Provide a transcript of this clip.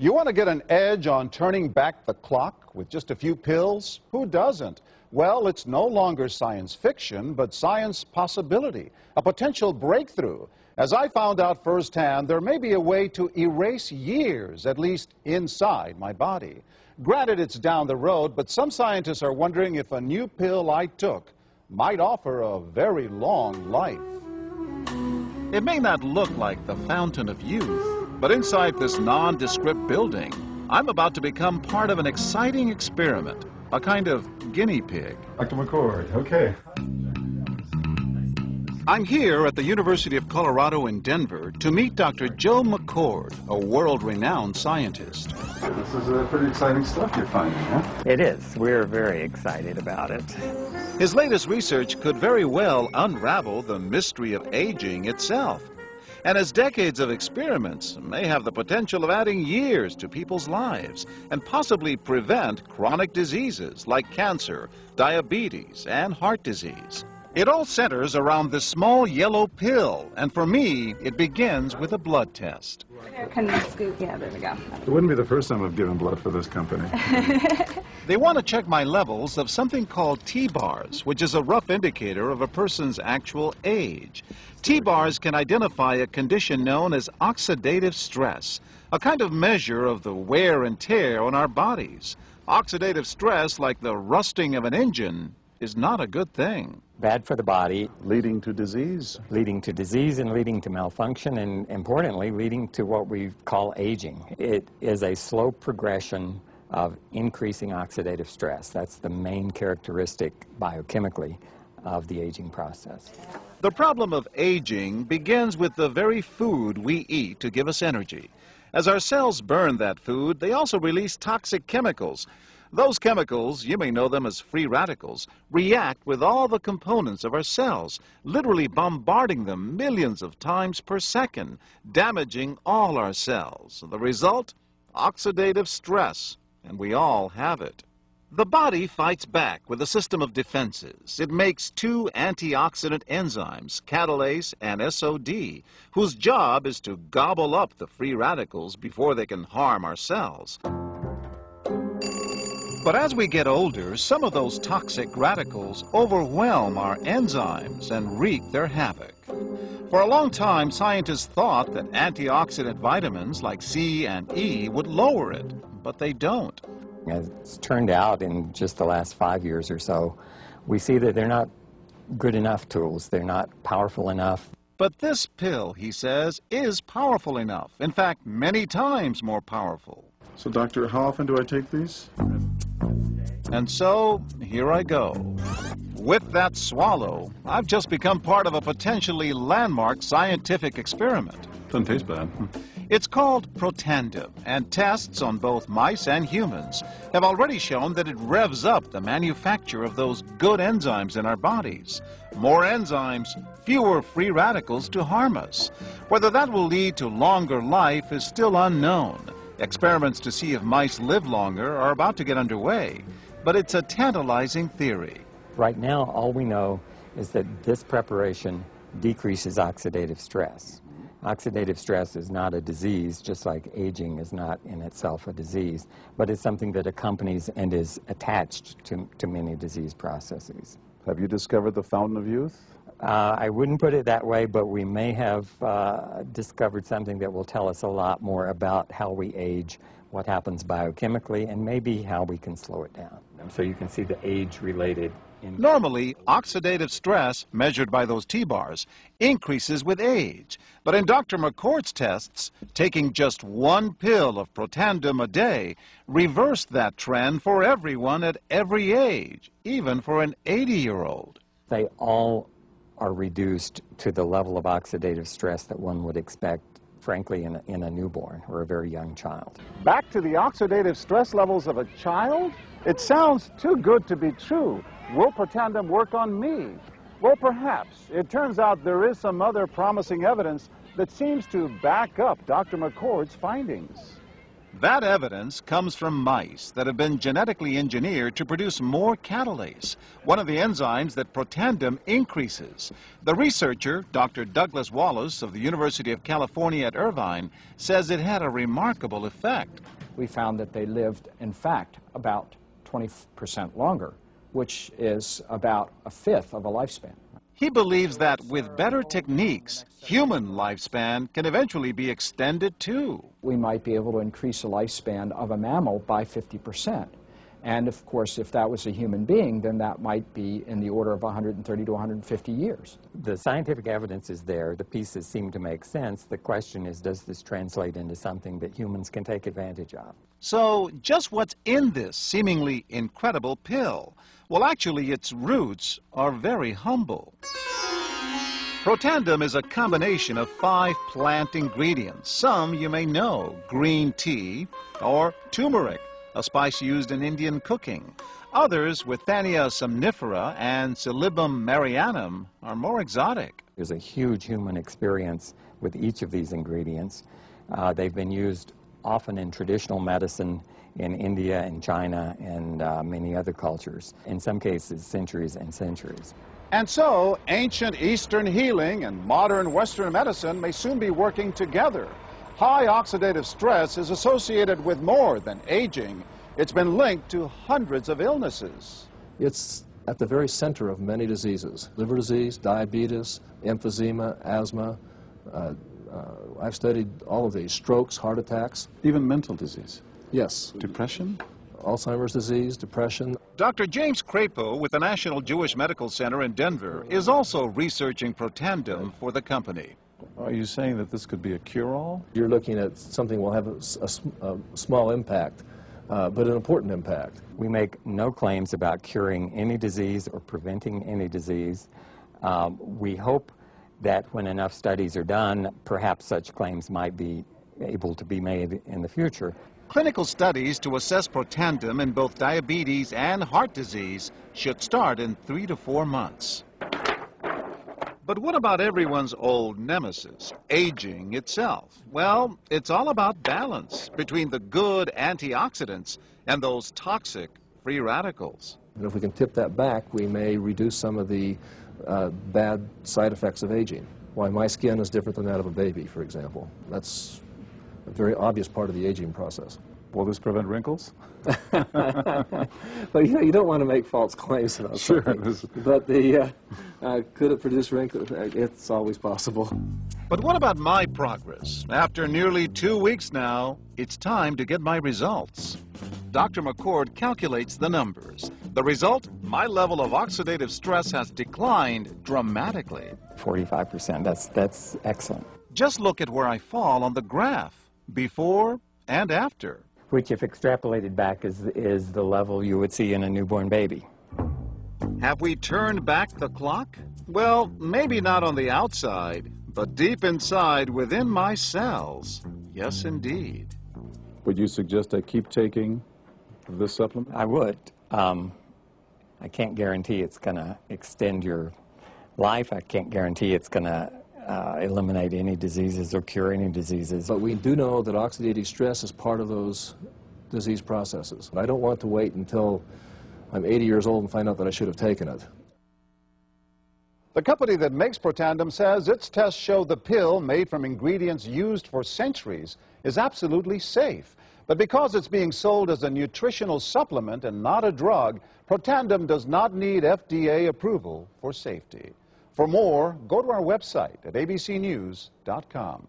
You want to get an edge on turning back the clock with just a few pills? Who doesn't? Well, it's no longer science fiction, but science possibility, a potential breakthrough. As I found out firsthand, there may be a way to erase years, at least inside my body. Granted, it's down the road, but some scientists are wondering if a new pill I took might offer a very long life. It may not look like the fountain of youth, but inside this nondescript building, I'm about to become part of an exciting experiment, a kind of guinea pig. Dr. McCord, okay. I'm here at the University of Colorado in Denver to meet Dr. Joe McCord, a world-renowned scientist. This is pretty exciting stuff you're finding, huh? It is. We're very excited about it. His latest research could very well unravel the mystery of aging itself. And his decades of experiments may have the potential of adding years to people's lives and possibly prevent chronic diseases like cancer, diabetes, and heart disease. It all centers around this small yellow pill, and for me, it begins with a blood test. Can you scoop? Yeah, there we go. It wouldn't be the first time I've given blood for this company. They want to check my levels of something called T-bars, which is a rough indicator of a person's actual age. T-bars can identify a condition known as oxidative stress, a kind of measure of the wear and tear on our bodies. Oxidative stress, like the rusting of an engine, is not a good thing. Bad for the body. Leading to disease. Leading to disease and leading to malfunction, and importantly, leading to what we call aging. It is a slow progression of increasing oxidative stress. That's the main characteristic biochemically of the aging process. The problem of aging begins with the very food we eat to give us energy. As our cells burn that food, they also release toxic chemicals. Those chemicals, you may know them as free radicals, react with all the components of our cells, literally bombarding them millions of times per second, damaging all our cells. The result? Oxidative stress, and we all have it. The body fights back with a system of defenses. It makes two antioxidant enzymes, catalase and SOD, whose job is to gobble up the free radicals before they can harm our cells. But as we get older, some of those toxic radicals overwhelm our enzymes and wreak their havoc. For a long time, scientists thought that antioxidant vitamins like C and E would lower it, but they don't. As it's turned out in just the last 5 years or so, we see that they're not good enough tools. They're not powerful enough. But this pill, he says, is powerful enough. In fact, many times more powerful. So, doctor, how often do I take these? And so, here I go. With that swallow, I've just become part of a potentially landmark scientific experiment. Doesn't taste bad. It's called Protandim, and tests on both mice and humans have already shown that it revs up the manufacture of those good enzymes in our bodies. More enzymes, fewer free radicals to harm us. Whether that will lead to longer life is still unknown. Experiments to see if mice live longer are about to get underway, but it's a tantalizing theory. Right now, all we know is that this preparation decreases oxidative stress. Oxidative stress is not a disease, just like aging is not in itself a disease, but it's something that accompanies and is attached to many disease processes. Have you discovered the fountain of youth? I wouldn't put it that way, but we may have discovered something that will tell us a lot more about how we age, what happens biochemically, and maybe how we can slow it down. So you can see the age-related. Normally, oxidative stress, measured by those T-bars, increases with age. But in Dr. McCord's tests, taking just one pill of Protandim a day reversed that trend for everyone at every age, even for an 80-year-old. They all are reduced to the level of oxidative stress that one would expect, frankly, in a newborn or a very young child. Back to the oxidative stress levels of a child? It sounds too good to be true. Will Protandim work on me? Well, perhaps. It turns out there is some other promising evidence that seems to back up Dr. McCord's findings. That evidence comes from mice that have been genetically engineered to produce more catalase, one of the enzymes that Protandim increases. The researcher, Dr. Douglas Wallace of the University of California at Irvine, says it had a remarkable effect. We found that they lived, in fact, about 20% longer, which is about a fifth of a lifespan. He believes that with better techniques, human lifespan can eventually be extended too. We might be able to increase the lifespan of a mammal by 50%. And of course, if that was a human being, then that might be in the order of 130 to 150 years. The scientific evidence is there. The pieces seem to make sense. The question is, does this translate into something that humans can take advantage of? So, just what's in this seemingly incredible pill? Well, actually, its roots are very humble. Protandim is a combination of 5 plant ingredients. Some you may know: green tea or turmeric, a spice used in Indian cooking. Others, Withania somnifera and Silybum marianum, are more exotic. There's a huge human experience with each of these ingredients. They've been used often in traditional medicine in India and China and many other cultures, in some cases centuries and centuries. And so, ancient Eastern healing and modern Western medicine may soon be working together. High oxidative stress is associated with more than aging. It's been linked to hundreds of illnesses. It's at the very center of many diseases: liver disease, diabetes, emphysema, asthma. I've studied all of these: strokes, heart attacks. Even mental disease? Yes. Depression? Alzheimer's disease, depression. Dr. James Crapo with the National Jewish Medical Center in Denver is also researching Protandim for the company. Are you saying that this could be a cure-all? You're looking at something will have a small impact, but an important impact. We make no claims about curing any disease or preventing any disease. We hope that when enough studies are done, perhaps such claims might be able to be made in the future. Clinical studies to assess Protandim in both diabetes and heart disease should start in 3 to 4 months. But what about everyone's old nemesis, aging itself? Well, it's all about balance between the good antioxidants and those toxic free radicals. And if we can tip that back, we may reduce some of the bad side effects of aging. Why my skin is different than that of a baby, for example. That's a very obvious part of the aging process. Will this prevent wrinkles? But you don't want to make false claims about something. But could it produce wrinkles? It's always possible. But what about my progress? After nearly 2 weeks now, it's time to get my results. Dr. McCord calculates the numbers. The result, my level of oxidative stress has declined dramatically. 45%, that's excellent. Just look at where I fall on the graph, before and after. Which, if extrapolated back, is the level you would see in a newborn baby. Have we turned back the clock? Well, maybe not on the outside, but deep inside within my cells. Yes, indeed. Would you suggest I keep taking this supplement? I would. I can't guarantee it's going to extend your life. I can't guarantee it's going to eliminate any diseases or cure any diseases. But we do know that oxidative stress is part of those disease processes. I don't want to wait until I'm 80 years old and find out that I should have taken it. The company that makes Protandim says its tests show the pill, made from ingredients used for centuries, is absolutely safe. But because it's being sold as a nutritional supplement and not a drug, Protandim does not need FDA approval for safety. For more, go to our website at abcnews.com.